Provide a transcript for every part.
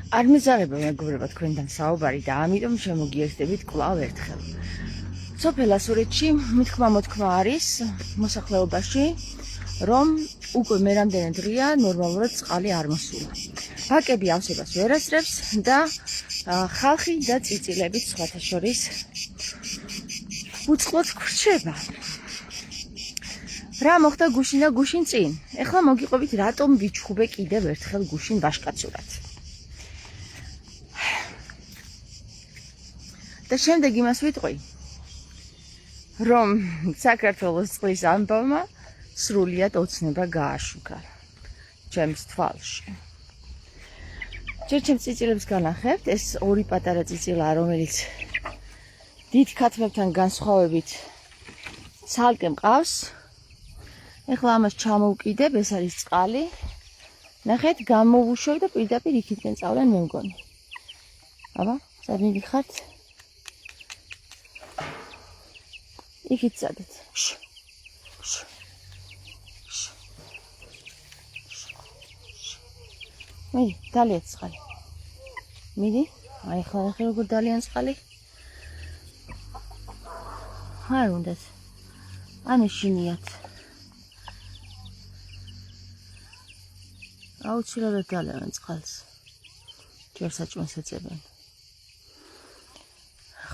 არ მიზარება მეგობრებო თქვენთან საუბარი და ამიტომ შემოგიერთდებით კვლავ ერთხელ. სოფელ ასურეთში მithქმა-მოთქმა არის მოსახლეობაში, რომ უკვე მე რამდენი დღეა ნორმალურად წყალი არ მოსულა. ბაკები ავსებას ვერ ასწრებს და ხალხი და წიწილებით სხვათა შორის უწყლოდ გრჩება. რა მოხდა გუშინ და გუშინ წინ? ეხლა მოგიყვებით რატომ ვიჩხუბე კიდევ ერთხელ გუშინ ვაშკაცურად. და შემდეგ იმას ვიტყვი, რომ საქართველოს წყლის ამბავმა სრულიად ოცნება გააშუქა ჩემს თვალში. ჯერ ჩემს წიწილებს განახებთ, ეს ორი პატარა წიწილა, რომელიც დიდ ქათმებთან განსხვავებით ცალკე მყავს. ეხლა ამას ჩამოვკიდებ, ეს არის წყალი. ნახეთ, გამოვუშვებ და პირდაპირ იქითკენ წავლენ მე მგონი. აბა, წადი ხართ? იქით წადეთ. მიდი, დალია წყალი. მიდი, აი ხლა ნახე როგორ დალიან წყალი. არ უნდათ. ანეშინიათ. აუცილებლად დალევენ წყალს. ჯერ საჭმელს ეწებენ.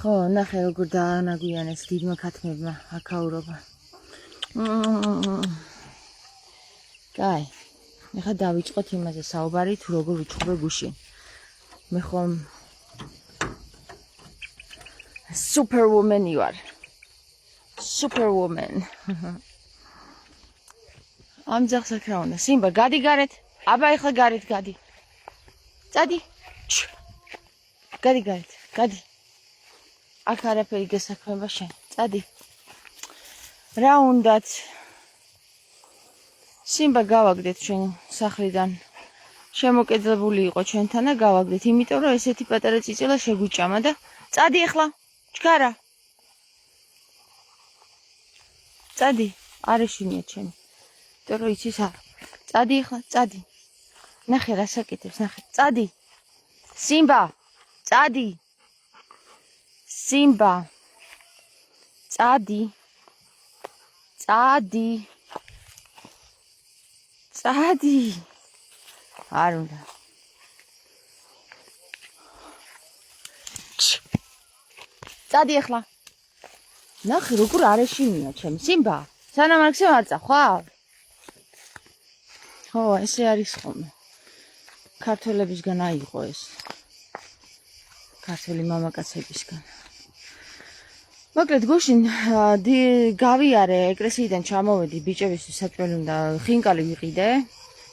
ხო, ნახე როგორ დაანაგვიანეს დიდმა ქათმებმა აქაურობა. კაი. ეხლა დავიწყოთ იმაზე საუბარი, თუ როგორ ვიჩხუბე გუშინ. მე ხომ superwoman you are. Superwoman. ამ ძახს აქ რა უნდა? სიმბა, გადი გარეთ. აბა ეხლა გარეთ გადი. წადი. გადი გარეთ. გადი. აქ არაფერი გასაქმება შენ. წადი. რა უნდათ? სიმბა გავაგდეთ ჩვენ სახლიდან. შემოკედებული იყო ჩვენთან და გავაგდეთ, იმიტომ რომ ესეთი პატარა წიწილა შეგვიჭამა და წადი ეხლა. ჩქარა. წადი. არ ეშინია ჩემი. იმიტომ რომ იცის არ. წადი ეხლა, წადი. ნახე რა საკეთებს, ნახე. წადი. სიმბა. წადი. სიმბა. წადი. წადი. წადი. არ უნდა. წადი ეხლა. ნახე როგორ არ ეშინია ჩემი. სიმბა. სანამ არ გსემარცა, ხვალ? ხო, ესე არის ხოლმე. ქართველებისგან აიღო ეს. ქართველი მამაკაცებისგან. მოკლედ გუშინ გავიარე ეკლესიიდან ჩამოვედი ბიჭებისთვის საჭმელი უნდა ხინკალი ვიყიდე.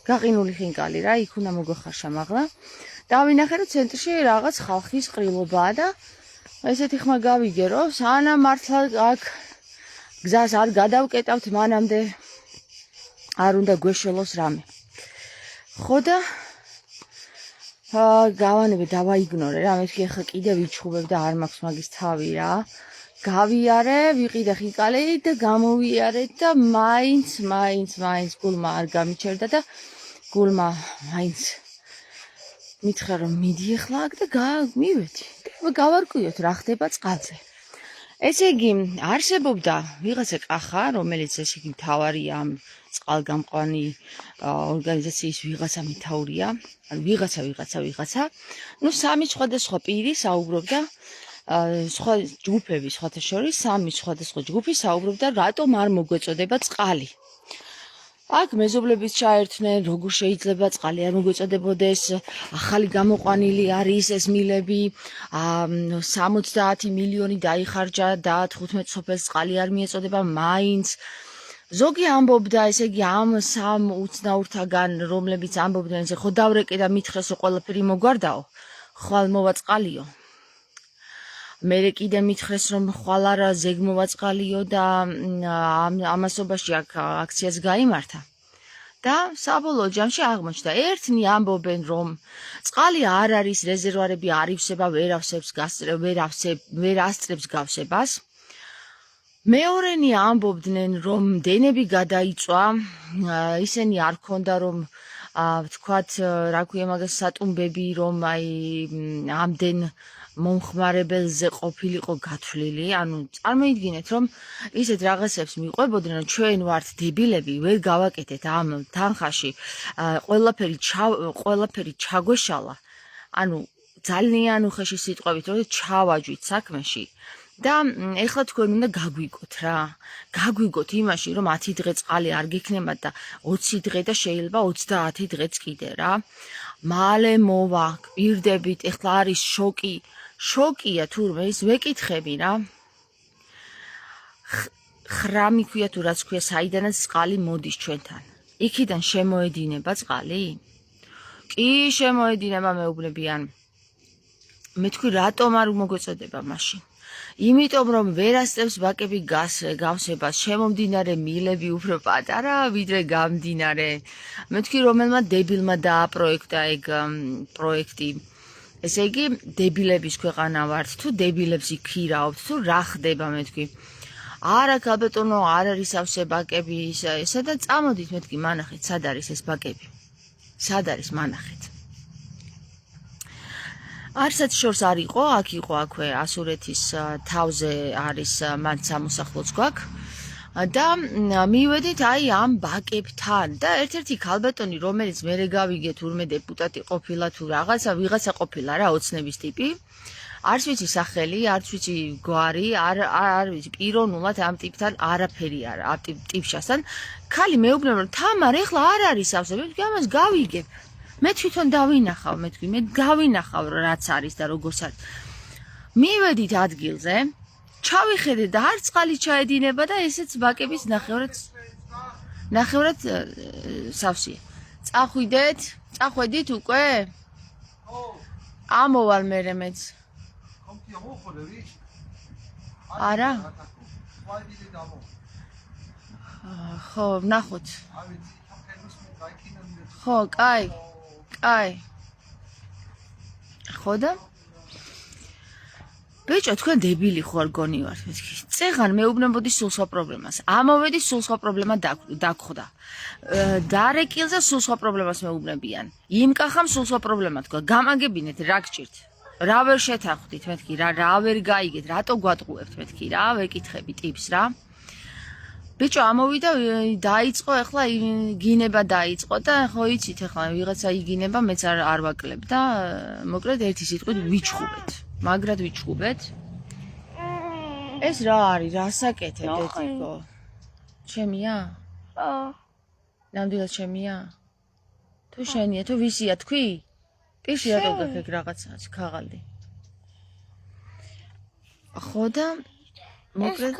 გაყინული ხინკალი რა, იქ უნდა მოგეხარშა მაღლა. დავინახე რომ ცენტრში რაღაც ხალხის ყრილობაა და ესეთი ხმა გავიგე რომ სანამ მართლა აქ გზას არ გადავკეტავთ მანამდე არ უნდა გვეშველოს რამე. ხო და გავანებე დავაიგნორე რა, მეთქი ახლა კიდე ვიჩხუბებ და არ მაქვს მაგის თავი რა. გავიარე, ვიყიდე ხინკალი და გამოვიარე და მაინც გულმა არ გამიჩერდა და გულმა მაინც მითხრა რომ მიდი ახლა აქ და მივედი. გავარკვიოთ რა ხდება წყალზე. ესე იგი, არსებობდა ვიღაცა კახა, რომელიც ესე იგი მთავარია ამ წყალგამყვანი ორგანიზაციის ვიღაცა მეთაურია, ანუ ვიღაცა. ნუ სამი სხვადასხვა პირი საუბრობდა სხვა ჯგუფები სხვათა შორის, სამი სხვადასხვა ჯგუფი საუბრობდა რატომ არ მოგვეწოდება წყალი. აქ მეზობლებიც ჩაერთნენ, როგორ შეიძლება წყალი არ მოგვეწოდებოდეს, ახალი გამოყვანილი არის ეს მილები, 70 მილიონი დაიხარჯა და 15 სოფელს წყალი არ მიეწოდება მაინც. ზოგი ამბობდა, ესე იგი ამ სამ უცნაურთაგან, რომლებიც ამბობდნენ, ესე ხო დავრეკე და მითხრეს რომ ყველაფერი მოგვარდაო, ხვალ მოვა წყალიო. მერე კიდე მითხრეს რომ ხვალ არა ზეგმოვა წყალიო და ამასობაში აქ აქციაც გაიმართა. და საბოლოო ჯამში აღმოჩნდა, ერთნი ამბობენ რომ წყალი არ არის, რეზერვუარები არ ივსება, ვერ ასწრებს გავსებას. მეორენი ამბობდნენ რომ დენები გადაიწვა, ისინი არ ქონდა რომ ვთქვათ, რა ქვია მაგას სატუმბები, რომ აი ამდენ მომხმარებელზე ყოფილიყო გათვლილი, ანუ წარმოიდგინეთ, რომ ისეთ რაღაცებს მიყვებოდნენ, რომ ჩვენ ვართ დებილები, ვერ გავაკეთეთ ამ თანხაში, ყველაფერი ჩაგვეშალა, ანუ ძალიან უხეში სიტყვებით, რომ ჩავაჯვით საქმეში. და ეხლა თქვენ უნდა გაგვიგოთ რა. გაგვიგოთ იმაში, რომ 10 დღე წყალი არ გიქნებათ და 20 დღე და შეიძლება 30 დღეც კიდე რა. მალე მოვა, გვირდებით, ეხლა არის შოკი. შოკია თურმე ის ვეკითხები რა. ხრამი ქვია თუ რაც ქვია, საიდანაც წყალი მოდის ჩვენთან. იქიდან შემოედინება წყალი? კი, შემოედინება მეუბნებიან. მე თქვი რატომ არ მოგვეწოდება მაშინ? იმიტომ რომ ვერასწევს ბაკები გავსებას, შემომდინარე მილები უფრო პატარა ვიდრე გამდინარე. მე თქვი რომელმა დებილმა დააპროექტა ეგ პროექტი. ესე იგი დებილების ქვეყანა ვართ თუ დებილებს იქირაობთ თუ რა ხდება მე თქვი. არა ქალბატონო, არ არის სავსე ბაკები ესა და წამოდით მე თქვი მანახეთ, სად არის ეს ბაკები? სად არის მანახეთ? არცაც შორს არ იყო, აქ იყო აქვე ასურეთის თავზე არის მან სამოსახლოც გვაქვს და მივედით აი ამ ბაკებთან და ერთ-ერთი ქალბატონი, რომელიც მერე გავიგე თურმე დეპუტატი ყოფილა თუ რაღაცა, ვიღაცა ყოფილა რა, ოცნების ტიპი. არც ვიცი სახელი, არც ვიცი გვარი, არ ვიცი პიროვნულად ამ ტიპთან არაფერი არა, ამ ტიპშასთან. ქალი მეუბნება, რომ თამარ, ეხლა არ არის სავსე, მე თქვი ამას გავიგებ. მე თვითონ დავინახავ, მე თქვი, მე გავინახავ რაც არის და როგორ არის. მივედით ადგილზე, ჩავიხედე და არ წყალი ჩაედინება და ესეც ბაკების ნახევრად სავსეა. წახვედით უკვე? ამოვალ მერე მეც. არა? ხო, ვნახოთ. ხო, კაი. ხო და? ბიჭო, თქვენ დებილი ხო არ გონივართ მეთქი. წეღან მეუბნებოდი სულ სხვა პრობლემას. ამოვედი სულ სხვა პრობლემა დაგხვდა. დარეკილზე სულ სხვა პრობლემას მეუბნებიან. იმ კახამ სულ სხვა პრობლემა თქვა. გამაგებინეთ რა გჭირთ. რა ვერ შეთანხმდით მეთქი, რა ვერ გაიგეთ, რატო გვატყუებთ მეთქი რა, ვეკითხები ტიპს რა. ბიჭო, ამოვიდა დაიწყო ეხლა გინება დაიწყო და ხო იცით ეხლა ვიღაცა იგინება, მეც არ ვაკლებ და მოკლედ ერთი სიტყვით ვიჩხუბეთ. მაგრად ვიჩხუბეთ. ეს რა არის? რასაკეთებ ეთიკო? ჩემია? ნამდვილად ჩემია? თუ შენია, თუ ვისია თქვი? პირში რატო გაქეკ რაღაცას, ქაღალდი. ხო და მოკლედ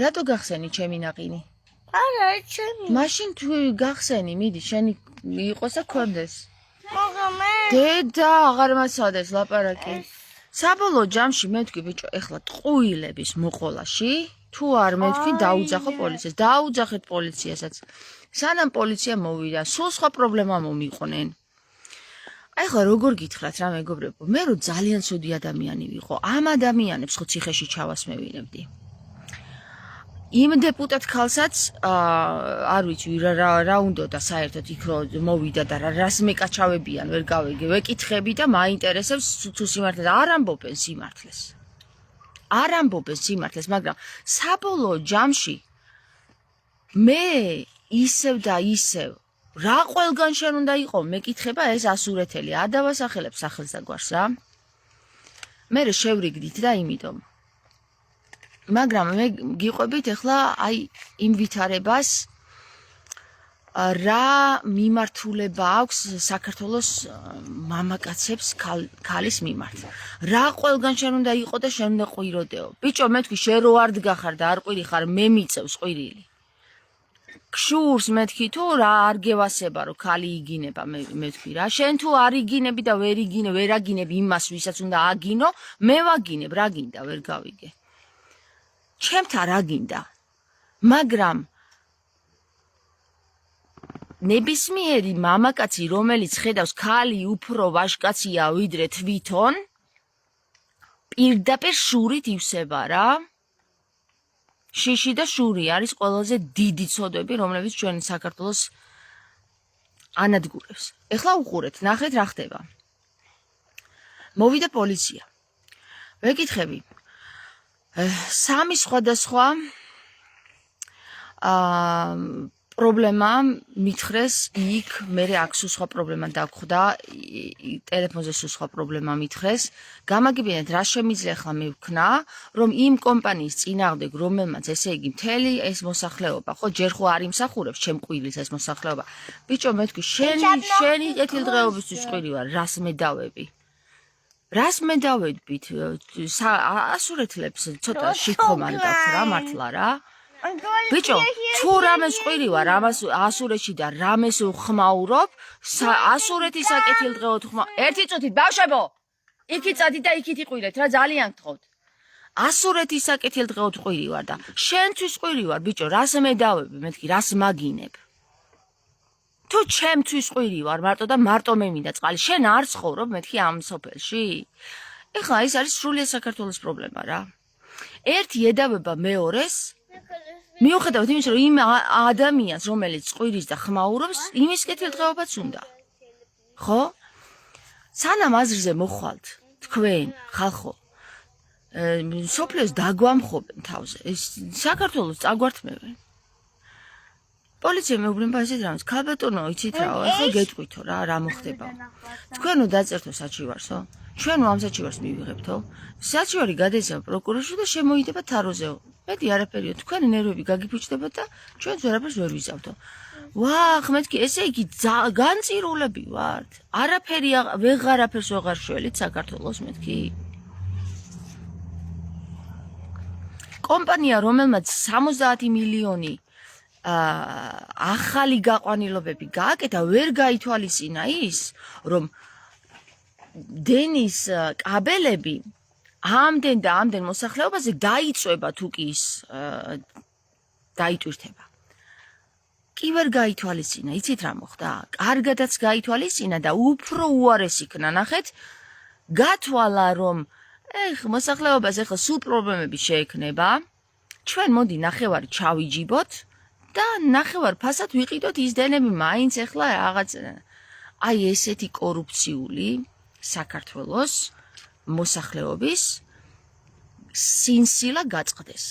რატო გახსენი ჩემი ნაყინი? არა, ჩემი. მაშინ თუ გახსენი, მიდი, შენი იყოს და გქონდეს. მაგრამ მე დედა აღარ მასადეს ლაპარაკი. საბოლოო ჯამში მე თქვი ბიჭო, ეხლა ტყუილების მოყოლაში, თუ არ მე თქვი დაუძახო პოლიციას. დაუძახეთ პოლიციასაც. სანამ პოლიცია მოვიდა, სულ სხვა პრობლემა მომიყვნენ. აი ხო როგორ გითხრათ რა მეგობრებო, მე რო ძალიან ცუდი ადამიანი ვიყო, ამ ადამიანებს ხო ციხეში ჩავასმევინებდი. იმ დეპუტატ ქალსაც არ ვიცი რა უნდა და საერთოდ იქ რო მოვიდა და რას მეკაჩავებიან ვერ გავიგე, ვეკითხები და მაინტერესებს თუ სიმართლეს არ ამბობენ სიმართლეს, მაგრამ საბოლოო ჯამში მე ისევ და ისევ რა ყველგან შენ უნდა იყო მეკითხება ეს ასურეთელი ადავასახელებს სახელს და გვარს რა. მე შევრიგდით და იმიტომ მაგრამ მე გიყვებით ეხლა აი იმ ვითარებას რა მიმართულება აქვს საქართველოს მამაკაცებს ქალის მიმართ. რა ყველგან შენ უნდა იყო და შენ უნდა ყვიროდეო. ბიჭო, მე თქვი შენ რო არ დგახარ და არ ყვირი ხარ, მე მიწევს ყვირილი. გშურს მეთქი თუ რა არ გევასება რომ ქალი იგინება მე თქვი რა შენ თუ არ იგინები და ვერ აგინებ იმას ვისაც უნდა აგინო მე ვაგინებ რა გინდა ვერ გავიგე ჩემთან რა გინდა მაგრამ ნებისმიერი მამაკაცი რომელიც ხედავს ქალი უფრო ვაჟკაცია ვიდრე თვითონ პირდაპირ შურით ივსება რა შიში და შური არის ყველაზე დიდი ცოდვები, რომლებიც ჩვენ საქართველოს ანადგურებს. ეხლა უყურეთ, ნახეთ რა ხდება. მოვიდა პოლიცია. ვეკითხები. სამი სხვადასხვა პრობლემა მითხრეს იქ, მე აქ სხვა პრობლემა დაგხვდა, ტელეფონზე სხვა პრობლემა მითხრეს. გამაგებინეთ, რა შემიძლია ახლა მე ვქნა, რომ იმ კომპანიის წინააღმდეგ, რომელმაც ესე იგი მთელი ეს მოსახლეობა, ხო, ჯერ ხო არ იმსახურებს ჩემ ყვივილს ეს მოსახლეობა. ბიჭო, მე თქვი, შენი კეთილდღეობისთვის ყვილი ვარ, რას მე დავები? რას მე დავედბით? ასურეთლებს ცოტა შიქომარი გაქვთ რა, მართლა რა. ბიჭო, თუ რამეს ყვირი ვარ, ამას ასურეთში და რამეს ვხმაურობ, ასურეთის საკეთილდღეოდ ერთი წუთით ბავშვებო, იქით წადით და იქით იყვირეთ რა, ძალიან გთხოვთ. ასურეთის საკეთილდღეოდ ყვირი ვარ და შენთვის ყვირი ვარ, ბიჭო, რას მე დავები, მეთქი, რას მაგინებ. თუ ჩემთვის ყვირი ვარ მარტო და მარტო მე მინდა წყალი, შენ არ ცხოვრობ მეთქი ამ სოფელში. ეხლა ეს არის სრულიად საქართველოს პრობლემა რა. ერთი ედავება მეორეს მიუხედავად იმის, რომ იმ ადამიანს, რომელიც ყვირის და ხმაურობს, იმის კეთილდღეობაც უნდა. ხო? სანამ აზრზე მოხვალთ, თქვენ, ხალხო, სოფლიოს დაგვამხობენ თავზე, ეს საქართველოს წაგვართმევენ. პოლიცია მეუბნება ესეთ რამეს, ქალბატონო, იცით რა, ახლა გეტყვითო რა მოხდება. თქვენო დაწერთო საჩივარსო? ჩვენ ამ საჩივარს მივიღებთო? საჩივარი გადაეცემა პროკურორში და შემოიდება თაროზეო. მეტი არაფერია, თქვენი ნერვები გაგიფუჭდება და ჩვენც ვერაფერს ვერ ვიზავთო. ვახ, მეთქი, ესე იგი განწირულები ვართ. არაფერი ვეღარაფერს ვეღარ შველით საქართველოს მეთქი. კომპანია, რომელმაც 70 მილიონი ახალი გაყვანილობები გააკეთა, ვერ გაითვალისწინა ის, რომ დენის კაბელები ამდენ და ამდენ მოსახლეობაზე დაიწვება თუ კი ის დაიტვირთება. კი ვერ გაითვალისწინა, იცით რა მოხდა? კარგადაც გაითვალისწინა და უფრო უარესი იქნა, ნახეთ, გათვალა რომ მოსახლეობას ახლა სულ პრობლემები შეექმნება, ჩვენ მოდი ნახევარი ჩავიჯიბოთ და ნახევარ ფასად ვიყიდოთ ის დენები მაინც ახლა რაღაც აი ესეთი კორუფციული საქართველოს მოსახლეობის სინსილა გაწყდეს.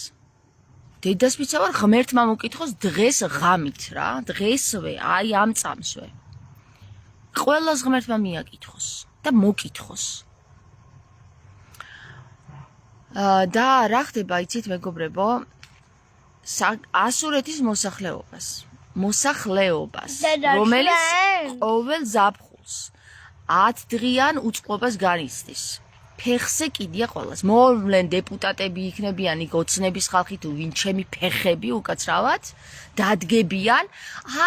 დედასპიცა ვარ ღმერთმა მოკითხოს დღეს ღამით რა, დღესვე, აი ამ წამსვე. ყველას ღმერთმა მიაკითხოს და მოკითხოს. და რა ხდება, იცით მეგობრებო, ასურეთის მოსახლეობას, რომელიც ყოველ ზაფხულს 10 დღიან უწყლობას განიცდის. ფეხზე კიდია ყოველას. მოვლენ დეპუტატები იქნებიან იქ ოცნების ხალხი თუ ვინ ჩემი ფეხები უკაცრავად დადგებიან,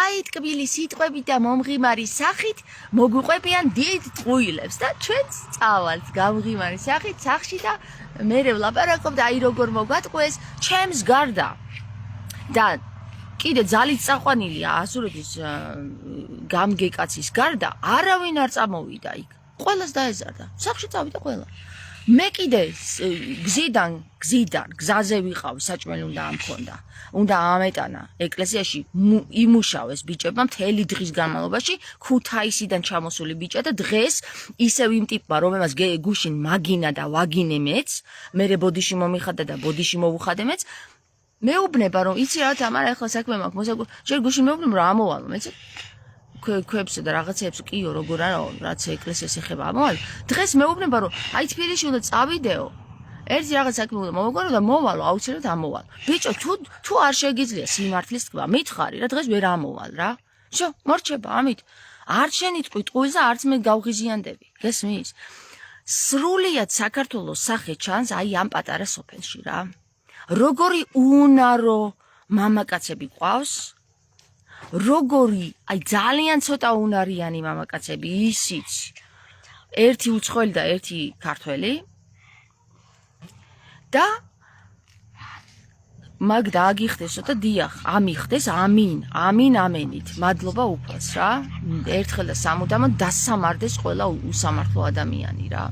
აი ტკბილი სიტყვები და მომღიმარი სახით მოგვიყვებიან დიდ ტყუილებს და ჩვენც წავალთ გამღიმარი სახით სახში და მერე ვლაპარაკობ და აი როგორ მოგვატყვეს ჩემს გარდა. და კიდე ძალით წაყვანილია ასურეთის გამგეკაცის გარდა არავინ არ წამოვიდა იქ. ყველას დაეზარდა. სახში წავიდა ყველა. მე კიდე გზიდან გზაზე ვიყავ, საჭმელი უნდა ამქონდა. უნდა ამეტანა ეკლესიაში იმუშავეს ბიჭებმა მთელი დღის განმავლობაში ქუთაისიდან ჩამოსული ბიჭა და დღეს ისევ იმ ტიპმა, რომელმაც გუშინ მაგინა და ვაგინე მეც, მერე ბოდიში მომიხადა და ბოდიში მოვუხადე მეც, მეუბნება რომ იცი რა თამარა ახლა საქმე მაქვს მოსაგო ჯერ გუშინ მეუბნება რომ ამოვალო მეც ქვებსა და რაღაცეებს კიო როგორ არა რაც ეკლესიას ეხება ამოვალ დღეს მეუბნება რომ აი თბილისში უნდა წავიდეო ერთი რაღაც საქმე უნდა მოვაგვარო და მოვალო აუცილებლად ამოვალ ბიჭო თუ არ შეგიძლია სიმართლის თქვა მითხარი რა დღეს ვერ ამოვალ რა შო მორჩება ამით არ შენიტყვი ტყუილს და არც მე გავღიზიანდები გესმის სრულიად საქართველოს სახე ჩანს აი ამ პატარა სოფელში რა როგორი უნარო მამაკაცები ყავს როგორი აი ძალიან ცოტა უნარიანი მამაკაცები ისიც ერთი უცხოელი და ერთი ქართველი და მაგ დააგიხდესო და დიახ ამიხდეს ამინ ამენით მადლობა უფალს რა ერთხელ და სამუდამოდ დასამარდეს ყველა უსამართლო ადამიანი რა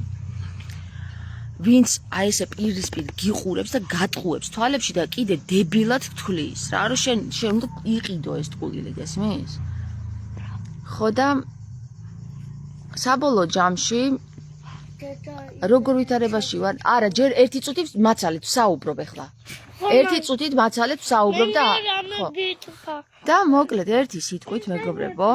ვინც აი ესე პირისპირ გიყურებს და გატყუებს თვალებში და კიდე დებილად თვლის რა რომ შენ უნდა იყიდო ეს ტყუილი გესმის? ხო და საბოლოო ჯამში როგორ ვითარებაში ვარ? არა, ჯერ ერთი წუთით მაცალეთ საუბრობ ახლა. ერთი წუთით მაცალეთ საუბრობ და ხო. და მოკლედ ერთი სიტყვით მეგობრებო.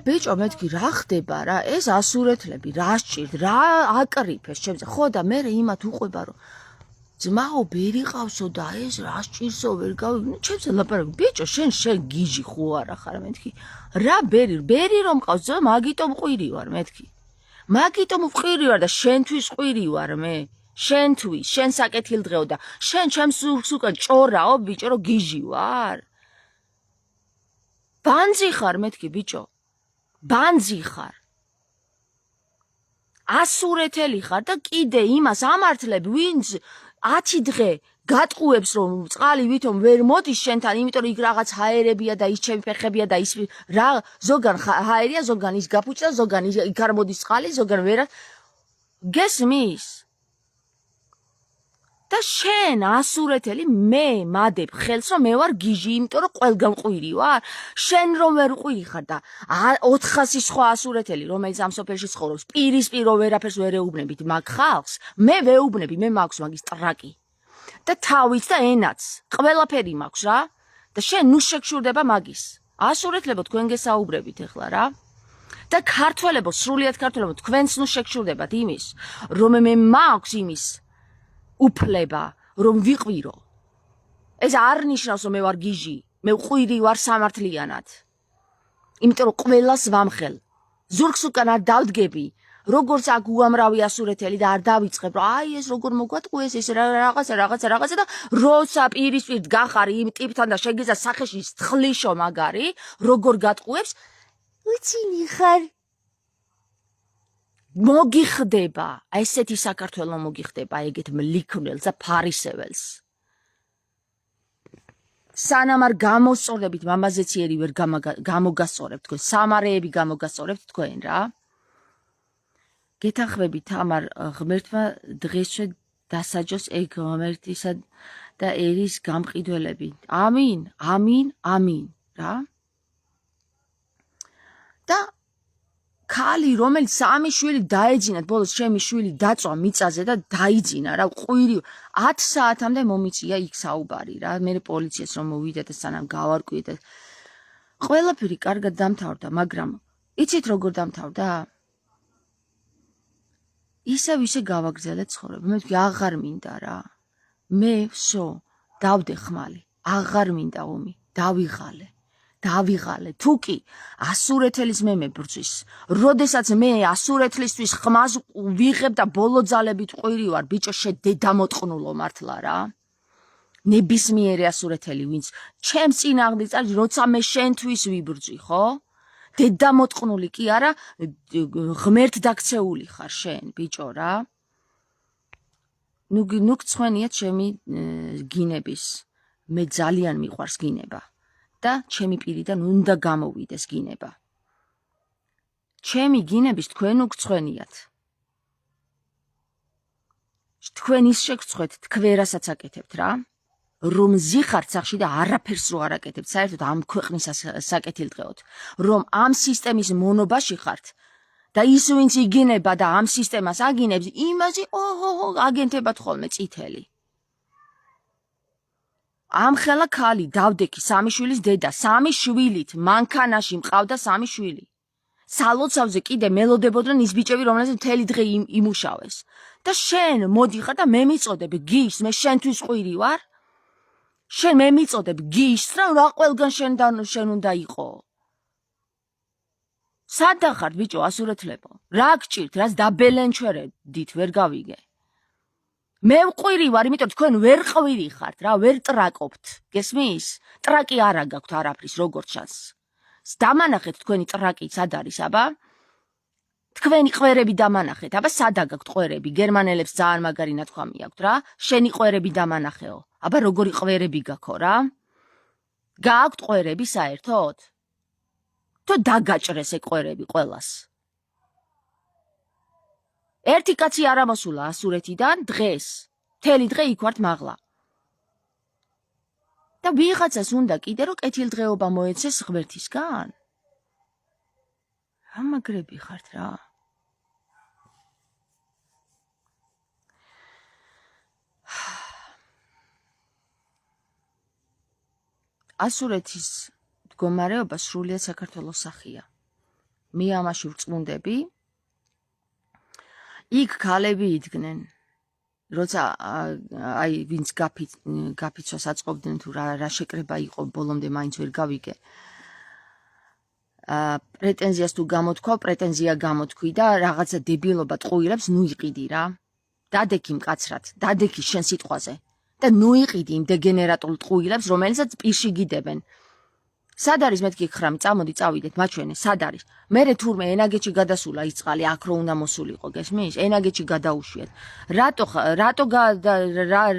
ბიჭო, მეთქი რა ხდება რა? ეს ასურეთლები რა სჭირთ, რა აკრიფეს ჩემზე. ხო და მე იმათ უყვება რომ ძმაო ბერი ყავსო და ეს რა სჭირსო ვერ გავიგე. ჩემზე ლაპარაკობ. ბიჭო, შენ გიჟი ხო არა ხარ მეთქი. რა ბერი რომ ყავს, მაგიტომ ყვირი ვარ მეთქი. მაგიტომ ვყვირი ვარ და შენთვის ყვირი ვარ მე. შენთვის, შენ საკეთილდღეო და შენ ჩემს სულს უკან ჭორაო ბიჭო რომ გიჟი ვარ. ბანძი ხარ მეთქი ბიჭო. ბანძი ხარ. ასურეთელი ხარ და კიდე იმას ამართლებ ვინც 10 დღე გატყუებს რომ წყალი ვითომ ვერ მოდის შენთან, იმიტომ რომ იქ რაღაც ჰაერებია და ის ჩემი ფეხებია და ის რა ზოგან ჰაერია, ზოგან ის გაფუჭდა, ზოგან იქ არ მოდის წყალი, ზოგან ვერა. გესმის? და შენ ასურეთელი მე მადებ ხელს რომ მე ვარ გიჟი, იმიტომ რომ ყველგან ყვირი ვარ. შენ რომ ვერ ყვირი ხარ და 400 სხვა ასურეთელი რომელიც ამ სოფელში ცხოვრობს, პირისპირო ვერაფერს ვერ ეუბნებით მაგ ხალხს, მე ვეუბნები, მე მაქვს მაგის ტრაკი. და თავიც და ენაც, ყველაფერი მაქვს რა. და შენ ნუ შეგშურდება მაგის. ასურეთლებო თქვენ გესაუბრებით ახლა რა. და ქართველებო, სრულიად ქართველებო, თქვენც ნუ შეგშურდებათ იმის, რომ მე მაქვს იმის უფლება რომ ვიყვირო. ეს არ ნიშნავს რომ მე ვარ გიჟი, მე ყვირი ვარ სამართლიანად. იმიტომ რომ ყველას ვამხელ. ზურგს უკან არ დავდგები, როგორც აქ უამრავი ასურეთელი და არ დავიწყებ რომ აი ეს როგორ მოგვატყუეს ეს რაღაცა და როცა პირისპირ გახარ იმ ტიპთან და შეგეძა სახეში თხლიშო მაგარი, როგორ გატყუებს, უცინი ხარ. მოგიხდება, ესეთი საქართველო მოგიხდება ეგეთ მლიქნელს და ფარისეველს. სანამ არ გამოსწორებით მამაზეციერი ვერ გამოგასწორებთ თქვენ, სამარეები გამოგასწორებთ თქვენ რა. გეთანხმებით თამარ ღმერთმა დღესვე დასაჯოს ეგ ღმერთისა და ერის გამყიდველები. ამინ, ამინ, ამინ რა. და ქალი რომელიც 3 შვილი დაეძინა, ბოლოს ჩემი შვილი დაწვა მიწაზე და დაიძინა რა, ყვირი 10 საათამდე მომიწია იქ საუბარი რა. მე პოლიციას რომ მოვიდა და სანამ გავარკვიე და ყველაფერი კარგად დამთავრდა, მაგრამ იცით როგორ დამთავრდა? ისე გავაგრძელე ცხოვრება. მე ვთქვი აღარ მინდა რა. მე ვსო დავდე ხმალი. აღარ მინდა ომი. დავიღალე. თუ კი ასურეთელის მე მებრძვის. როდესაც მე ასურეთლისთვის ხმას ვიღებ და ბოლო ძალებით ყვირი ვარ, ბიჭო შე დედამოტყნულო მართლა რა. ნებისმიერი ასურეთელი ვინც ჩემს წინააღმდეგ წარს, როცა მე შენთვის ვიბრძვი, ხო? დედამოტყნული კი არა, ღმერთ დაქცეული ხარ შენ, ბიჭო რა. ნუ გწვენიათ ჩემი გინების. მე ძალიან მიყვარს გინება. და ჩემი პირიდან უნდა გამოვიდეს გინება. ჩემი გინების თქვენ უგწვენიათ. თქვენ ის შეგწვეთ, თქვენ რასაც აკეთებთ რა. რომ ზიხართ სახში და არაფერს რო არ აკეთებთ, საერთოდ ამ ქვეყნის საკეთილდღეოდ. რომ ამ სისტემის მონობაში ხართ და ის ვინც იგინება და ამ სისტემას აგინებს, იმაზე აგენთებათ ხოლმე წითელი. ამხელა ქალი დავდექი 3 შვილის დედა, 3 შვილით, მანქანაში მყავდა 3 შვილი. სალოცავზე კიდე მელოდებოდნენ ის ბიჭები, რომელსაც მთელი დღე იმუშავეს. და შენ მოდიხარ და მე მიწოდებ გიშს, მე შენთვის ყვირი ვარ. შენ მე მიწოდებ გიშს რა ყველგან შენ უნდა იყო. სადა ხართ ბიჭო ასურეთლებო? რა გჭირთ, რაც დაბელენჩვერედით ვერ გავიგე. მე ვყვირი ვარ, იმიტომ თქვენ ვერ ყვირი ხართ რა, ვერ ტრაკობთ. გესმის? ტრაკი არა გაქვთ არაფრის, როგორც ჩანს. დამანახეთ თქვენი ტრაკი სად არის, აბა? თქვენი ყვერები დამანახეთ, აბა სადა გაქვთ ყვერები? გერმანელებს ძალიან მაგარი ნათქვამი აქვთ რა. შენი ყვერები დამანახეო. აბა როგორი ყვერები გაქვთ რა? გაქვთ ყვერები საერთოდ? თუ დაგაჭრეს ეგ ყვერები ყველას. ერთი კაცი არ ამოსულა ასურეთიდან დღეს. მთელი დღე იქ ვართ მაღლა. და ვიღაცას უნდა კიდე რომ კეთილდღეობა მოეცეს ღმერთისგან. რა მაგრები ხართ რა? ასურეთის მდგომარეობა სრულიად საქართველოს სახია. მე ამაში ვწმუნდები. იქ ქალები იდგნენ, როცა აი ვინც გაფიცვას აწყობდნენ თუ რა შეკრება იყო, ბოლომდე მაინც ვერ გავიგე. პრეტენზიას თუ გამოთქვა, პრეტენზია გამოთქვი და რაღაცა დებილობა ტყუილებს ნუ იყიდი რა. დადექი მკაცრად, დადექი შენ სიტყვაზე და ნუ იყიდი იმ დეგენერატულ ტყუილებს, რომელსაც პირში გიდებენ. სად არის მეთქი ხრამი, წამოდი წავიდეთ, მაჩვენე, სად არის? მერე თურმე ენაგეთში გადასულა ის წყალი, აქ რო უნდა მოსულიყო, გესმის? ენაგეთში გადაუშვიეთ. რატო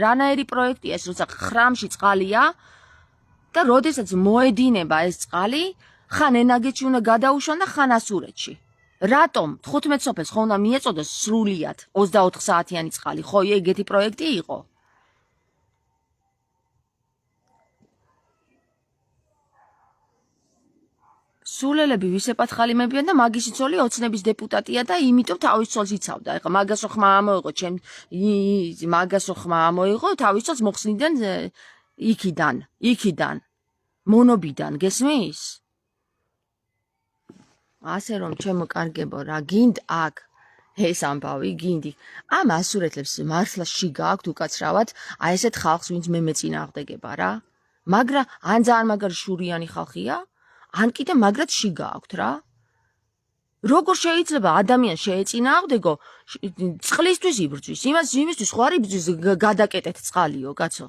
რანაირი პროექტია ეს, როცა ხრამში წყალია და როდესაც მოედინება ეს წყალი, ხან ენაგეთში უნდა გადაუშვან და ხან ასურეთში. რატომ 15 სოფელს ხო უნდა მიეწოდოს სრულიად 24 საათიანი წყალი, ხო ეგეთი პროექტი იყო? სულელები ვისეპათხალიმებიან და მაგისი ცოლი ოცნების დეპუტატია და იმიტომ თავის ცოლს იცავდა. ეხლა მაგასო ხმა ამოიღო, მაგასო ხმა ამოიღო, თავის ცოლს მოხსნიდან იქიდან, მონობიდან, გესმის? ასე რომ ჩემო კარგებო რა, გინდ აქ ეს ამბავი, გინდი. ამ ასურეთლებს მართლა შიგა აქვთ უკაცრავად, აი ესეთ ხალხს, ვინც მე მეწინააღმდეგება რა. მაგრამ ან ძალიან მაგარი შურიანი ხალხია, ან კიდე მაგრად შიგა აქვთ რა. როგორ შეიძლება ადამიანს შეეწინააღმდეგო წყლისთვის იბრძვის, იმისთვის ხო არ იბრძვის გადაკეტეთ წყალიო, კაცო.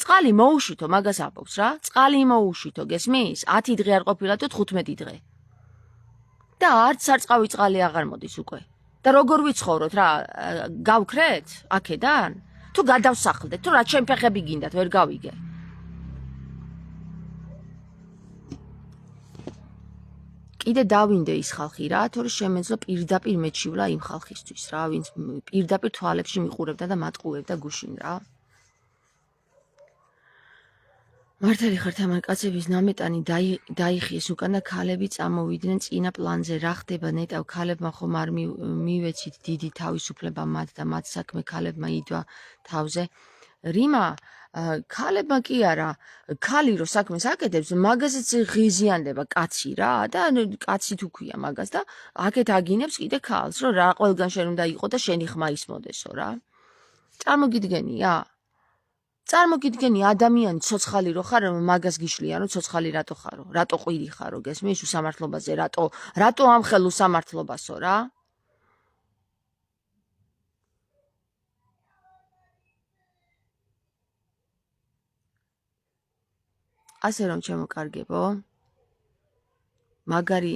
წყალი მოუშვითო, მაგას ამბობს რა. წყალი მოუშვითო, გესმის? 10 დღე არ ყოფილა თუ 15 დღე. და არც სარწყავი წყალი აღარ მოდის უკვე. და როგორ ვიცხოვროთ რა, გავქრეთ აქედან? თუ გადავსახლდეთ, თუ რა ჩემ ფეხები გინდათ, ვერ გავიგე. კიდე დავინდე ის ხალხი რა, თორე შემეძლო პირდაპირ მეჩივლა იმ ხალხისთვის რა, ვინც პირდაპირ თვალებში მიყურებდა და მატყუებდა გუშინ რა. მართალი ხართ ამან კაცების ნამეტანი დაიხიეს უკან და ქალები წამოვიდნენ წინა პლანზე. რა ხდება ნეტავ, ქალებმა ხომ არ მივეცით დიდი თავისუფლება მათ და მათ საქმე ქალებმა იდვა თავზე. რიმა ქალებმა კი არა, ქალი რო საქმეს აკეთებს, მაგაზეც ღიზიანდება კაცი რა და კაცი თუ ქვია მაგას და აქეთ აგინებს კიდე ქალს, რომ რა ყველგან შენ უნდა იყო და შენი ხმა ისმოდესო რა. წარმოგიდგენი ადამიანი ცოცხალი რო ხარ, მაგას გიშლიან, რომ ცოცხალი რატო ხარო, რატო ყვირი ხარო, გესმის უსამართლობაზე, რატო ამხელ უსამართლობასო რა. ასე რომ ჩემო კარგებო, მაგარი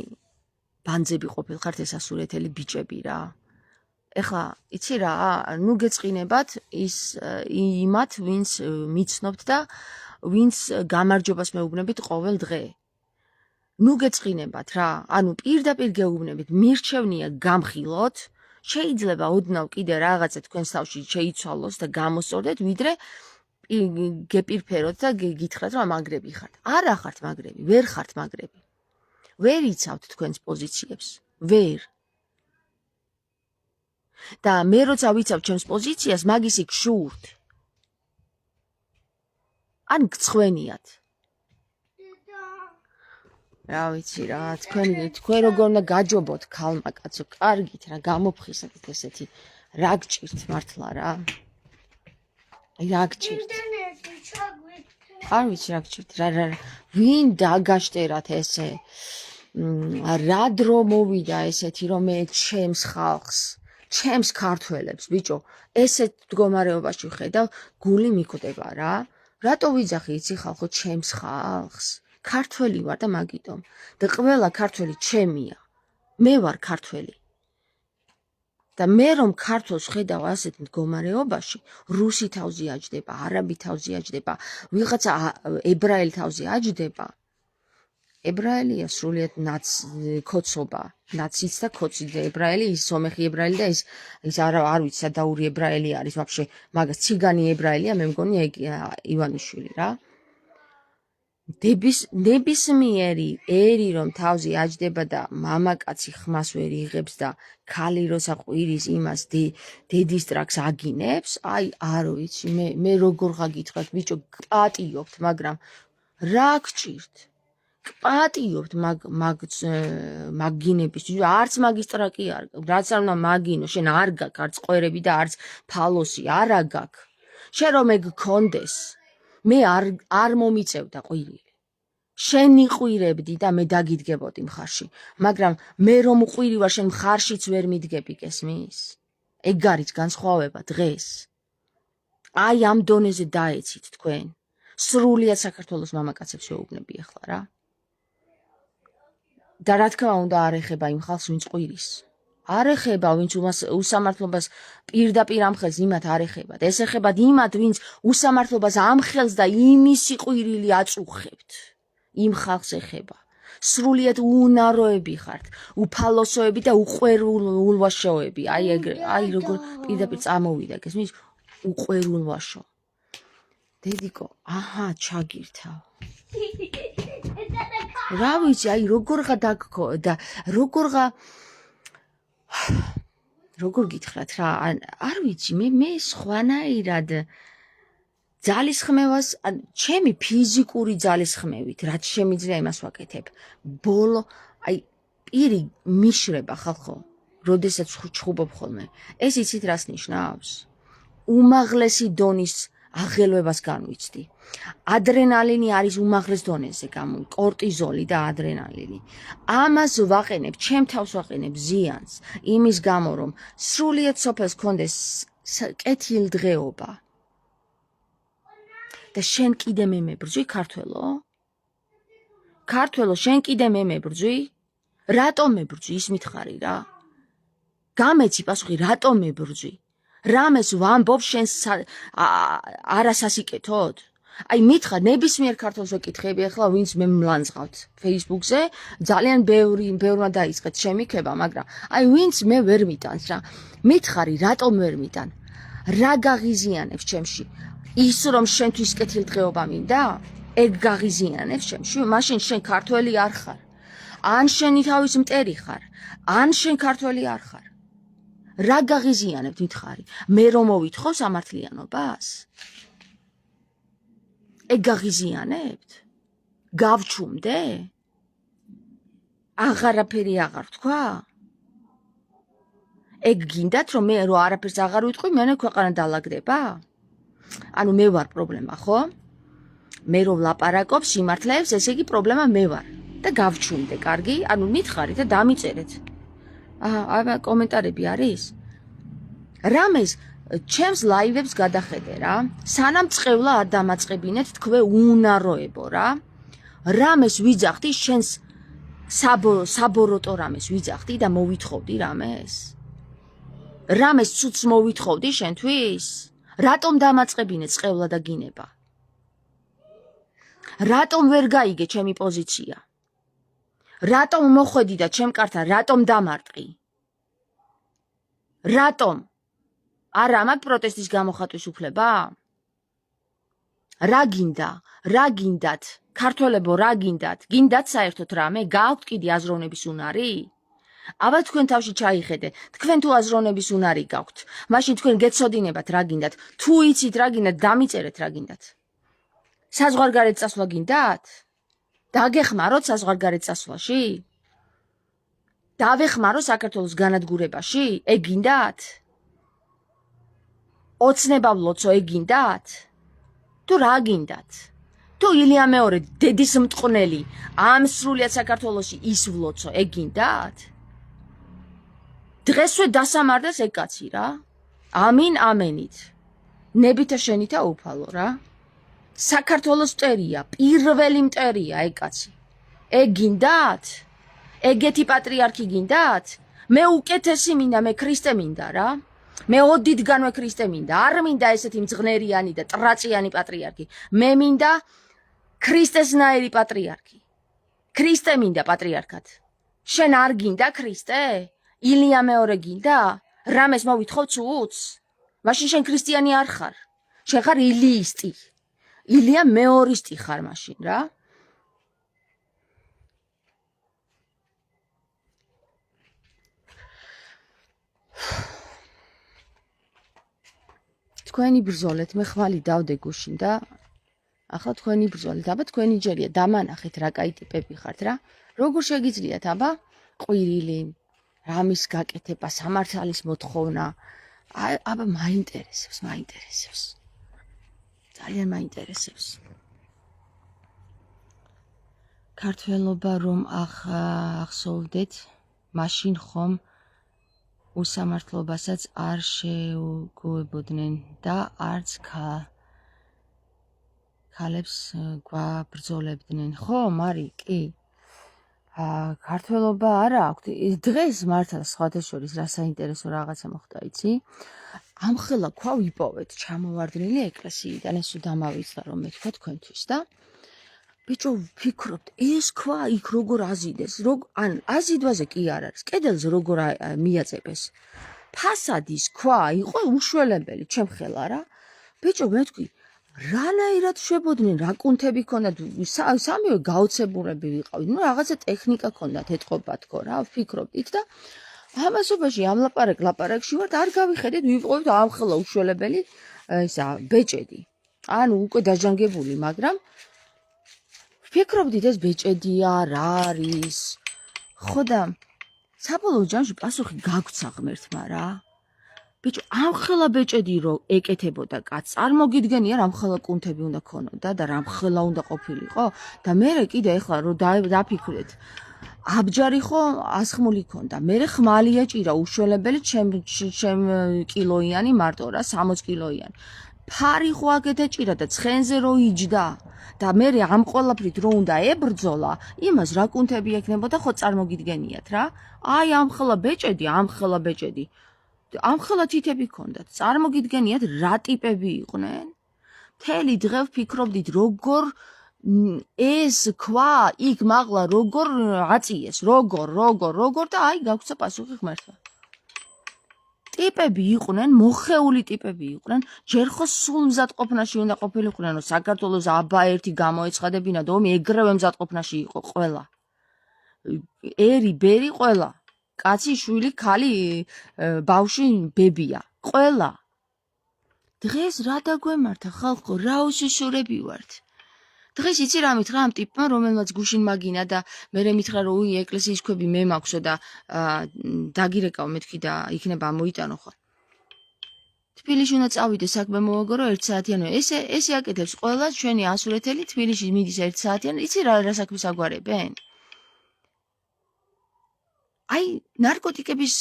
ბანძები ყოფილხართ ეს ასურეთელი ბიჭები რა. ეხლა იცი რა, ნუ გეწყინებათ იმათ, ვინც მიცნობთ და ვინც გამარჯვებას მეუბნებით ყოველ დღე. ნუ გეწყინებათ რა, ანუ პირდაპირ გეუბნებით, მირჩევნია გამხილოთ, შეიძლება ოდნავ კიდე რაღაცა თქვენს თავში შეიცვალოს და გამოსწორდეთ, ვიდრე გეპირფეროთ და გითხრათ, რომ მაგრები ხართ. არა ხართ მაგრები, ვერ ხართ მაგრები. ვერ იცავთ თქვენს პოზიციებს, ვერ. და მე როცა ვიცავ ჩემს პოზიციას, მაგისი გშურთ. ან გცხვენიათ. რა ვიცი რა, თქვენ როგორ უნდა გაჯობოთ ქალმა კაცო, კარგით რა, გამოფხიზეთ ესეთი, რა გჭირთ მართლა რა. რა გჭირთ? არ ვიცი რა გჭირთ, რა, ვინ დაგაშტერათ ესე? რა დრო მოვიდა ესეთი, რომ მე ჩემს ხალხს, ჩემს ქართველებს, ბიჭო, ესეთ მდგომარეობაში ხედავ, გული მიკვდება რა. რატო ვიძახი იცი ხალხო ჩემს ხალხს? ქართველი ვარ და მაგიტომ. და ყველა ქართველი ჩემია. მე ვარ ქართველი. და მე რომ ქართველს ხედავ ასეთ მდგომარეობაში, რუსი თავზე აჯდება, არაბი თავზე აჯდება, ვიღაცა ებრაელი თავზე აჯდება. ებრაელია სრულიად კოცობა, ნაციც და კოცი და ებრაელი, ის სომეხი ებრაელი და ის არ ვიცი სადაური ებრაელი არის, ვაფშე მაგას ციგანი ებრაელია, მე მგონი ივანიშვილი რა. ნებისმიერი ერი რომ თავზე აჯდება და მამაკაცი ხმას ვერ იღებს და ქალი როცა ყვირის იმას დედის ტრაქს აგინებს, აი არ ვიცი, მე როგორ გაგითხრათ, ბიჭო, გპატიობთ, მაგრამ რა გჭირთ? გპატიობთ მაგ გინების, არც მაგის ტრაკი არ გაქვს, რაც არ უნდა მაგინო, შენ არ გაქვს არც ყვერები და არც ფალოსი, არა გაქვს. შენ რომ ეგ გქონდეს, მე არ მომიწევდა ყვირილი. შენ იყვირებდი და მე დაგიდგებოდი მხარში, მაგრამ მე რომ ყვირი ვარ, შენ მხარშიც ვერ მიდგები, გესმის? ეგ არის განსხვავება დღეს. აი ამ დონეზე დაეცით თქვენ. სრულიად საქართველოს მამაკაცებს ვეუბნები ახლა რა. და რა თქმა უნდა არ ეხება იმ ხალხს, ვინც ყვირის. არ ეხება, ვინც უსამართლობას პირდაპირ ამხელს, იმათ არ ეხებათ. ეს ეხებათ იმათ, ვინც უსამართლობას ამხელს და იმისი ყვირილი აწუხებთ. იმ ხალხს ეხება. სრულიად უუნაროები ხართ, უფალოსოები და უყვერულვაშოები. აი როგორ პირდაპირ წამოვიდა, გესმის? უყვერულვაშო. დედიკო, აჰა, ჩაგირთავ. რა ვიცი, აი როგორღა დაგქო და როგორ გითხრათ რა, არ ვიცი, მე სხვანაირად ძალისხმევას, ჩემი ფიზიკური ძალისხმევით, რაც შემიძლია იმას ვაკეთებ. ბოლო, აი პირი მიშრება ხალხო, როდესაც ჩხუბობ ხოლმე. ეს იცით რას ნიშნავს? უმაღლესი დონის აღელვებას განვიცდი. ადრენალინი არის უმაღლეს დონეზე გამოვი, კორტიზოლი და ადრენალინი. ამას ვაყენებ, ჩემ თავს ვაყენებ ზიანს, იმის გამო რომ სრულიად სოფელს გქონდეს კეთილდღეობა. და შენ კიდე მე მებრძვი, ქართველო? ქართველო, შენ კიდე მე მებრძვი? რატომ მებრძვი, ის მითხარი რა. გამეცი პასუხი, რატომ მებრძვი? რამეს ვამბობ შენ არასასიკეთოდ? აი მითხარ, ნებისმიერ ქართველს ვეკითხები ახლა, ვინც მე მლანძღავთ Facebook-ზე, ძალიან ბევრმა დაიწყეთ შემიქება, მაგრამ აი ვინც მე ვერ მიტანს რა. მითხარი, რატომ ვერ მიტან? რა გაღიზიანებს ჩემში? ის რომ შენთვის კეთილდღეობა მინდა? ეგ გაღიზიანებს ჩემში? მაშინ შენ ქართველი არ ხარ. ან შენი თავის მტერი ხარ, ან შენ ქართველი არ ხარ. რა გაღიზიანებთ მითხარი? მე რომ მოვითხოვ სამართლიანობას? ეგ გაღიზიანებთ? გავჩუმდე? აღარაფერი აღარ თქვა? ეგ გინდათ რომ მე რო არაფერს აღარ ვიტყვი, მე ქვეყანა დალაგდება? ანუ მე ვარ პრობლემა, ხო? მე რო ვლაპარაკობ სიმართლეებს, ესე იგი პრობლემა მე ვარ და გავჩუმდე, კარგი? ანუ მითხარით და დამიწერეთ. აბა კომენტარები არის? რამეს ჩემს ლაივებს გადახედე რა. სანამ წყევლა არ დამაწყებინეთ თქვენ უუნაროებო რა. რამეს ვიძახდი შენს საბოროტო რამეს ვიძახდი და მოვითხოვდი რამეს. რამეს ცუც მოვითხოვდი შენთვის? რატომ დამაწყებინეთ წყევლა და გინება? რატომ ვერ გაიგე ჩემი პოზიცია? რატომ მოხვედი და ჩემ კართან რატომ დამარტყი? რატომ? არა მაგ პროტესტის გამოხატვის უფლება? რა გინდა? რა გინდათ? ქართველებო, რა გინდათ? გინდათ საერთოდ რამე? გააქვთ კიდე აზროვნების უნარი? აბა თქვენ თავში ჩაიხედე, თქვენ თუ აზროვნების უნარი გაქვთ, მაშინ თქვენ გეცოდინებათ რა გინდათ? თუ იცით რა გინდათ, დამიწერეთ რა გინდათ. საზღვარგარეთ წასვლა გინდათ? დაგეხმაროთ საზღვარგარეთ წასვლაში? დავეხმარო საქართველოს განადგურებაში? ეგ გინდათ? ოცნება ვლოცო, ეგ გინდათ? თუ რა გინდათ? თუ ილია მეორე დედის მტყნელი ამ სრულიად საქართველოში ის ვლოცო, ეგ გინდათ? დღესვე დასამარდეს ეგ კაცი რა. ამინ ამენით. ნებითა შენითა უფალო რა. საქართველოს მტერია, პირველი მტერია ეგ კაცი. ეგ გინდათ? ეგეთი პატრიარქი გინდათ? მე უკეთესი მინდა, მე ქრისტე მინდა რა. მე ოდითგანვე ქრისტე მინდა, არ მინდა ესეთი მძღნერიანი და ტრაწიანი პატრიარქი. მე მინდა ქრისტესნაირი პატრიარქი. ქრისტე მინდა პატრიარქად. შენ არ გინდა ქრისტე? ილია მეორე გინდა? რამეს მოვითხოვ ცუც? მაშინ შენ ქრისტიანი არ ხარ. შენ ხარ ილიისტი. ილია მეორისტი ხარ მაშინ რა. თქვენი ბრძოლეთ, მე ხმალი დავდე გუშინ და ახლა თქვენი ბრძოლეთ, აბა თქვენი ჯერია დამანახეთ რა კაი ტიპები ხართ რა. როგორ შეგიძლიათ აბა ყვირილი, რამის გაკეთება, სამართალის მოთხოვნა. აბა მაინტერესებს. ძალიან მაინტერესებს. ქართველობა რომ ახსოვდეთ, მაშინ ხომ უსამართლობასაც არ შეუგუებოდნენ და არც ქალებს გვაბრძოლებდნენ. ხო, მარი, კი. ქართველობა არა აქვთ. დღეს მართლა სხვათა შორის რა საინტერესო რაღაცა მოხდა, იცი? ამხელა ქვა ვიპოვეთ ჩამოვარდნილი ეკლესიიდან, ეს დამავიწყდა რომ მე თქვა თქვენთვის და ბიჭო ვფიქრობთ ეს ქვა იქ როგორ აზიდეს, ან აზიდვაზე კი არ არის, კედელზე როგორ მიაწებეს. ფასადის ქვა იყო უშველებელი, ჩემ ხელა რა. ბიჭო მე თქვი რანაირად შვებოდნენ, რა კუნთები ქონდათ, სამივე გაოცებულები ვიყავით. ნუ რაღაცა ტექნიკა ქონდათ, ეთყობა თქო რა, ვფიქრობდით და ამასობაში ამ ლაპარაკში ვართ, არ გავიხედეთ, ვიპოვეთ ამხელა უშველებელი ისა ბეჭედი. ანუ უკვე დაჟანგებული, მაგრამ ვფიქრობდით ეს ბეჭედია, რა არის. ხო და საბოლოო ჯამში პასუხი გაგვცა ღმერთმა რა. ბიჭო, ამხელა ბეჭედი რო ეკეთებოდა კაცს, წარმოგიდგენია რამხელა კუნთები უნდა ქონოდა და რამხელა უნდა ყოფილიყო და მე კიდე ეხლა რო დაფიქრეთ. აბჯარი ხო ასხმული ქონდა. მე ხმალია ჭირა უშველებელი ჩემ კილოიანი მარტო რა 60 კილოიანი. ფარი ხო აკეთე ჭირა და ცხენზე რო იჯდა და მე ამ ყველაფრით რო უნდა ებრძოლა, იმას რა კუნთები ექნებოდა ხო წარმოგიდგენიათ რა. აი ამხელა ბეჭედი. ამხელა თითები ქონდათ. წარმოგიდგენიათ რა ტიპები იყვნენ? მთელი დღე ვფიქრობდით როგორ ეს ქვა იქ მაღლა როგორ აწიეს, როგორ და აი გაგვცა პასუხი ღმერთმა. ტიპები იყვნენ, მოხეული ტიპები იყვნენ, ჯერ ხო სულ მზადყოფნაში უნდა ყოფილიყვნენ, რომ საქართველოს აბა ერთი გამოეცხადებინა და ომი ეგრევე მზადყოფნაში იყო ყველა. ერი, ბერი ყველა. კაცი, შვილი, ქალი, ბავშვი, ბებია, ყველა. დღეს რა დაგვემართა ხალხო, რა უშიშურები ვართ. დღეს იცი რა მითხრა ამ ტიპმა, რომელმაც გუშინ მაგინა და მერე მითხრა რომ უი ეკლესიის ქვები მე მაქვსო და დაგირეკავ მეთქი და იქნება მოიტანო ხო. თბილისში უნდა წავიდე საქმე მოვაგორო 1 საათიანო. ესე აკეთებს ყველა ჩვენი ასურეთელი თბილისში მიდის 1 საათიან. იცი რა საქმეს აგვარებენ? აი ნარკოტიკების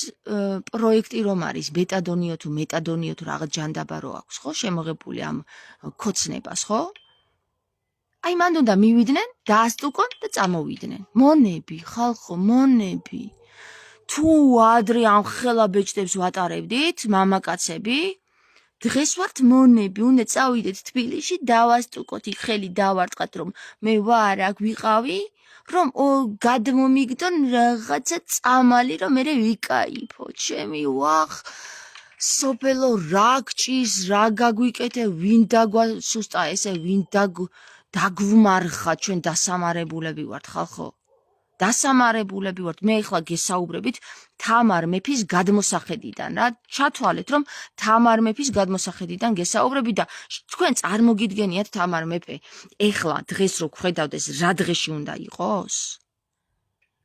პროექტი რომ არის, ბეტადონიო თუ მეტადონიო თუ რაღაც ჯანდაბა რო აქვს, ხო, შემოღებული ამ ქოცნებას, ხო? აი მანდ უნდა მივიდნენ, დაასტუკონ და წამოვიდნენ. მონები, ხალხო, მონები. თუ ადრე ამ ხელა ბეჭდებს ვატარებდით, მამაკაცები, დღეს ვართ მონები, უნდა წავიდეთ თბილისში, დავასტუკოთ, იქ ხელი დავარტყათ, რომ მე ვარ აქ ვიყავი, რომ გადმომიგდონ რაღაცა წამალი, რომ მე ვიკაიფო, ჩემი ვახ, სოფელო რა გჭის, რა გაგვიკეთე, ვინ დაგვასუსტა ესე, ვინ დაგვმარხა, ჩვენ დასამარებულები ვართ, ხალხო. დასამარებულები ვართ. მე ახლა გესაუბრებით თამარ მეფის გადმოსახედიდან რა. ჩათვალეთ რომ თამარ მეფის გადმოსახედიდან გესაუბრებით და თქვენ წარმოგიდგენიათ თამარ მეფე ახლა დღეს რო ხედავდეს რა დღეში უნდა იყოს?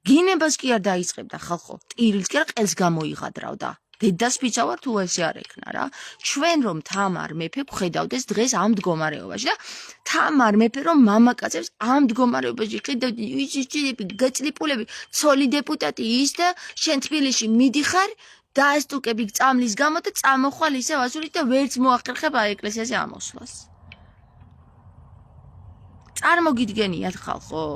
გინებას კი არ დაიწყებდა ხალხო. ტირილს კი არ ყელს გამოიღადრავდა. დედას ფიცავარ თუ ესე არ ექნა რა. ჩვენ რომ თამარ მეფე ხედავდეს დღეს ამ მდგომარეობაში და თამარ მეფე რომ მამაკაცებს ამ მდგომარეობაში ხედავდი, იცი გაწლიპულები, ცოლი დეპუტატი ის და შენ თბილისში მიდიხარ, დაასტუკები წამლის გამო და წამოხვალ ისევ ასურით და ვერც მოახერხებ ეკლესიაზე ამოსვლას. წარმოგიდგენიათ ხალხო?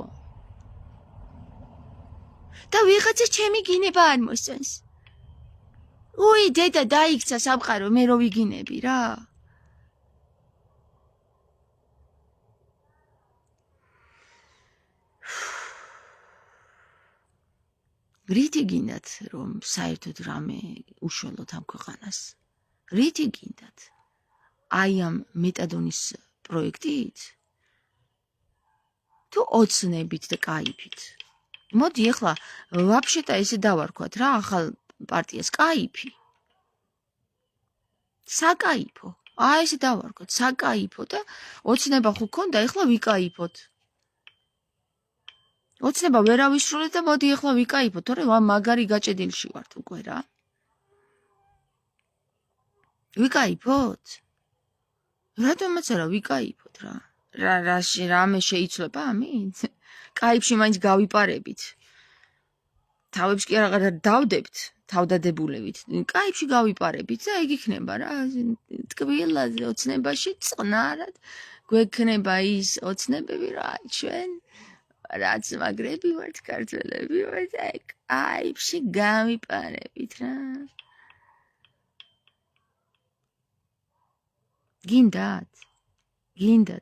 და ვიღაცა ჩემი გინება არ მოსწონს. უი დედა დაიქცა სამყარო, მე რო ვიგინები რა. რითი გინდათ რომ საერთოდ რამე უშველოთ ამ ქვეყანას? რითი გინდათ? აი ამ მეტადონის პროექტით? თუ ოცნებით და კაიფით? მოდი ახლა ვაფშეტა ესე დავარქვათ რა ახალ პარტიას კაიფი. საკაიფო. აი ესე დავარქოთ, საკაიფო და ოცნება ხო ქონდა, ეხლა ვიკაიფოთ. ოცნება ვერ ავისრულეთ და მოდი ეხლა ვიკაიფოთ, თორე მაგარი გაჭედილში ვართ უკვე რა. ვიკაიფოთ? რატომაც არა ვიკაიფოთ რა. რამე შეიცვლება ამით? კაიფში მაინც გავიპარებით. თავებს კი რაღაცა დავდებთ, თავდადებულებით. კაიფში გავიპარებით და ეგ იქნება რა. ტკბილაზე ოცნებაში წყნარად გვექნება ის ოცნებები რა ჩვენ რაც მაგრები ვართ ქართველები ვართ და კაიფში გავიპარებით რა. გინდათ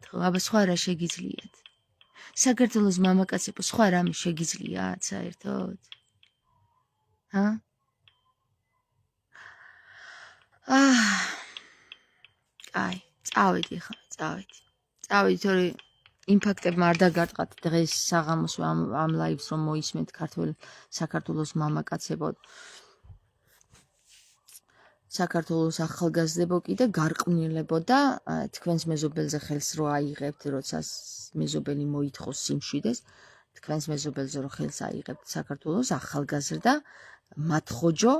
ხო, აბა სხვა რა შეგიძლიათ? საქართველოს მამაკაცებო, სხვა რამე შეგიძლიათ საერთოდ? აი, წავედი ხა, წავედი, თორე იმ ფაქტებმა არ დაგარტყათ დღეს საღამოს ამ ლაივს რომ მოისმენთ ქართულ საქართველოს მამაკაცებო. საქართველოს ახალგაზრდებო კი და გარყვნილებო და თქვენს მეზობელზე ხელს რო აიღებთ, როცა მეზობელი მოითხოს სიმშვიდეს, თქვენს მეზობელზე რო ხელს აიღებთ საქართველოს ახალგაზრდა, მათხოჯო,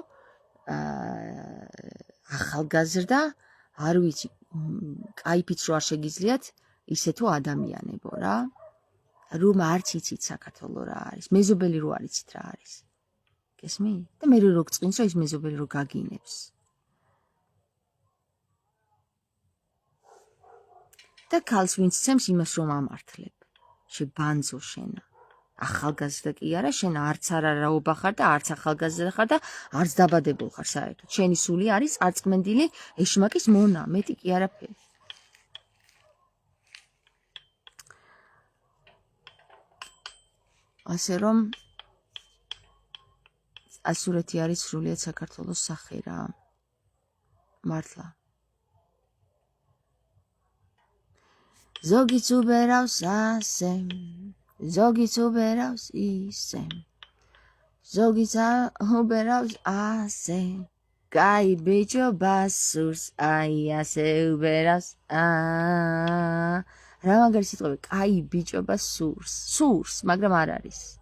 ახალგაზრდა, არ ვიცი, კაიფიც რო არ შეგიძლიათ, ისე თუ ადამიანებო რა. რომ არც იცით საქართველო რა არის, მეზობელი რო არ იცით რა არის. გესმით? და მე რო გწყინს რომ ის მეზობელი რო გაგინებს. და ქალს ვინც ცემს იმას რომ ამართლებ. შებანძო შენა. ახალგაზრდა კი არა, შენ არც არაობა ხარ და არც ახალგაზრდა ხარ და არც დაბადებულ ხარ საერთოდ. შენი სული არის არწმენდილი ეშმაკის მონა, მეტი კი არაფერი. ასე რომ ასურეთი არის სრულიად საქართველოს სახე რა. მართლა. ზოგიც უბერავს ასე, ზოგიც უბერავს ისე, ზოგიც უბერავს ასე, კაი ბიჭობა სურს, აი ასე უბერავს, რა მაგარი სიტყვები, კაი ბიჭობა სურს, მაგრამ არ არის.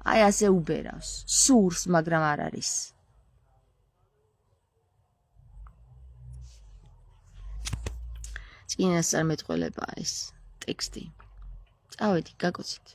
აი ასე უბერავს, სურს, მაგრამ არ არის. წინასწარმეტყველებაა ეს ტექსტი. წავედი, გაკოცით.